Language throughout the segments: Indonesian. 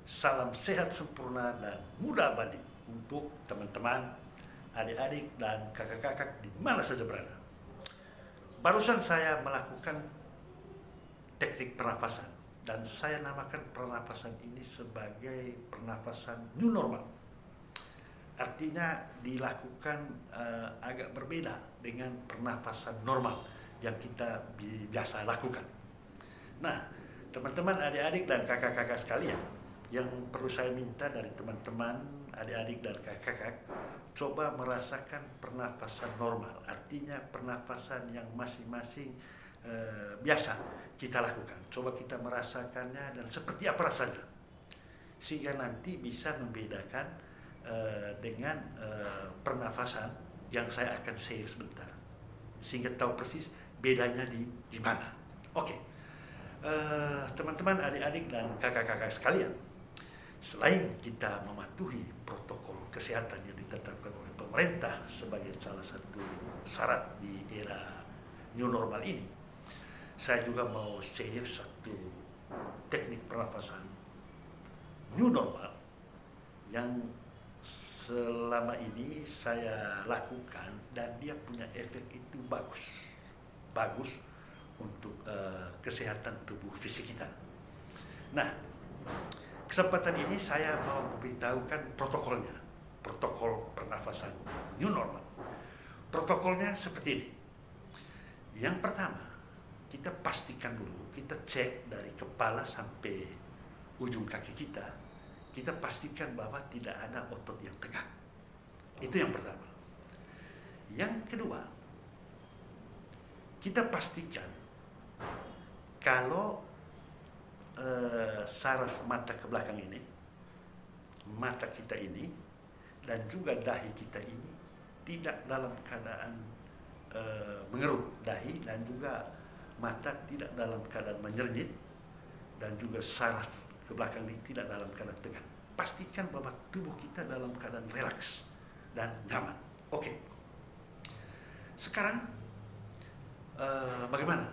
Salam sehat sempurna dan muda abadi untuk teman-teman, adik-adik, dan kakak-kakak di mana saja berada. Barusan saya melakukan teknik pernafasan dan saya namakan pernafasan ini sebagai pernafasan new normal. Artinya dilakukan agak berbeda dengan pernafasan normal yang kita biasa lakukan. Nah, teman-teman, adik-adik, dan kakak-kakak sekalian, yang perlu saya minta dari teman-teman, adik-adik, dan kakak-kakak, coba merasakan pernafasan normal. Artinya pernafasan yang masing-masing biasa kita lakukan. Coba kita merasakannya dan seperti apa rasanya, sehingga nanti bisa membedakan dengan pernafasan yang saya akan share sebentar, sehingga tahu persis bedanya di mana. Oke. Teman-teman, adik-adik, dan kakak-kakak sekalian, selain kita mematuhi protokol kesehatan yang ditetapkan oleh pemerintah sebagai salah satu syarat di era new normal ini, saya juga mau share satu teknik pernafasan new normal yang selama ini saya lakukan dan dia punya efek itu bagus untuk kesehatan tubuh fisik kita. Nah, kesempatan ini saya mau memberitahukan protokol pernafasan new normal. Protokolnya seperti ini. Yang pertama, kita pastikan dulu, kita cek dari kepala sampai ujung kaki kita pastikan bahwa tidak ada otot yang tegak. Itu yang pertama. Yang kedua, kita pastikan kalau saraf mata ke belakang ini, mata kita ini, dan juga dahi kita ini tidak dalam keadaan mengerut, dahi dan juga mata tidak dalam keadaan menjernyit, dan juga saraf ke belakang ini tidak dalam keadaan tegak. Pastikan bahwa tubuh kita dalam keadaan relaks dan nyaman. Oke. Sekarang bagaimana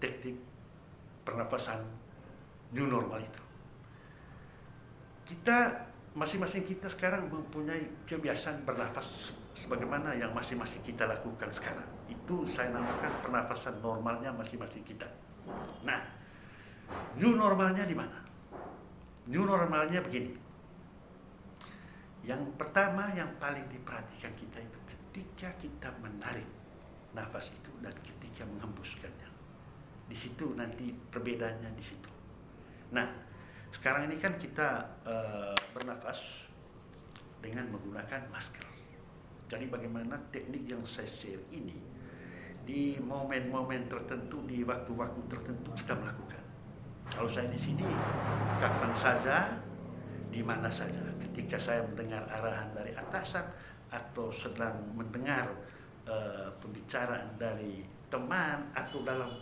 teknik pernafasan new normal itu? Masing-masing kita sekarang mempunyai kebiasaan bernafas sebagaimana yang masing-masing kita lakukan sekarang. Itu saya namakan pernafasan normalnya masing-masing kita. Nah, new normalnya di mana? New normalnya begini. Yang pertama yang paling diperhatikan kita itu ketika kita menarik nafas itu dan ketika menghembuskannya. Di situ nanti perbedaannya di situ. Nah, sekarang ini kan kita bernafas dengan menggunakan masker. Jadi bagaimana teknik yang saya share ini di momen-momen tertentu, di waktu-waktu tertentu kita melakukan. Kalau saya di sini, kapan saja, di mana saja, ketika saya mendengar arahan dari atasan atau sedang mendengar pembicaraan dari teman atau dalam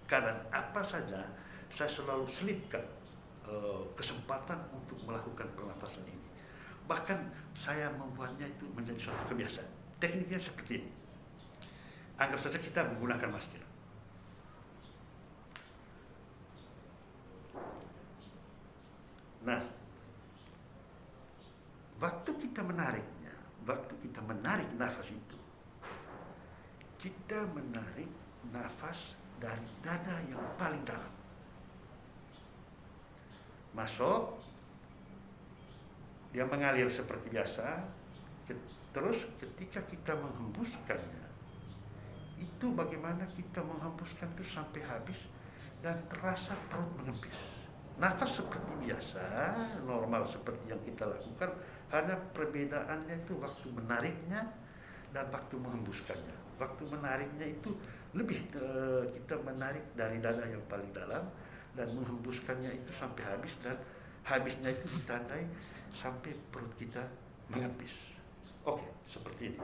keadaan apa saja, saya selalu selipkan kesempatan untuk melakukan pernafasan ini. Bahkan saya membuatnya itu menjadi suatu kebiasaan. Tekniknya seperti ini. Anggap saja kita menggunakan masker. Nah, waktu kita menarik nafas itu, kita menarik nafas dari dada yang paling dalam. Masuk, dia mengalir seperti biasa, terus ketika kita menghembuskannya, itu bagaimana kita menghembuskan itu sampai habis dan terasa perut menempis. Nafas seperti biasa, normal seperti yang kita lakukan, hanya perbedaannya itu waktu menariknya dan waktu menghembuskannya. Waktu menariknya itu lebih kita menarik dari dada yang paling dalam dan menghembuskannya itu sampai habis, dan habisnya itu ditandai sampai perut kita mengempis. Oke, seperti ini.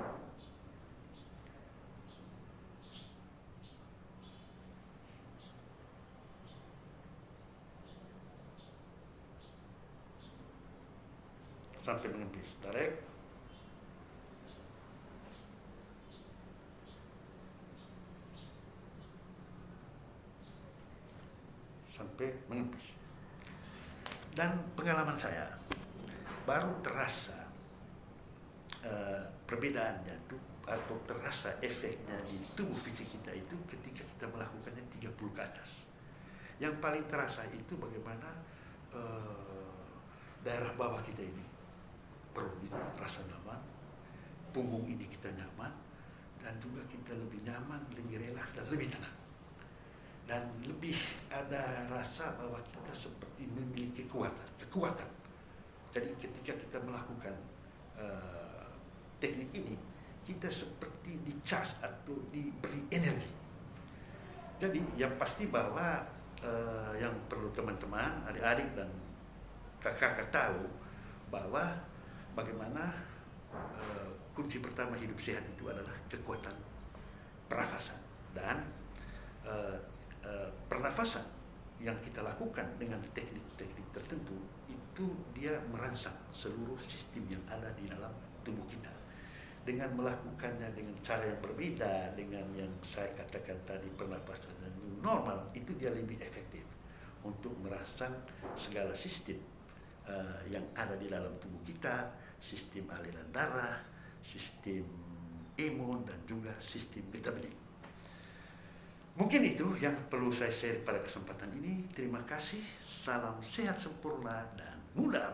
Sampai mengempis, tarik, sampai mengempis. Dan pengalaman saya baru terasa perbedaannya itu atau terasa efeknya di tubuh fisik kita itu ketika kita melakukannya 30 ke atas. Yang paling terasa itu bagaimana daerah bawah kita ini, perut kita rasa nyaman, punggung ini kita nyaman, dan juga kita lebih nyaman, lebih relaks, dan lebih tenang. Dan lebih ada rasa bahwa kita seperti memiliki kekuatan. Jadi ketika kita melakukan teknik ini, kita seperti dicas atau diberi energi. Jadi yang pasti bahwa yang perlu teman-teman, adik-adik dan kakak-kakak tahu bahwa bagaimana kunci pertama hidup sehat itu adalah kekuatan pernafasan. Dan pernafasan yang kita lakukan dengan teknik-teknik tertentu itu dia merangsang seluruh sistem yang ada di dalam tubuh kita. Dengan melakukannya dengan cara yang berbeda dengan yang saya katakan tadi, pernafasan dan normal, itu dia lebih efektif untuk merangsang segala sistem yang ada di dalam tubuh kita, sistem aliran darah, sistem imun, dan juga sistem metabolik. Mungkin itu yang perlu saya share pada kesempatan ini. Terima kasih, salam sehat sempurna dan muda.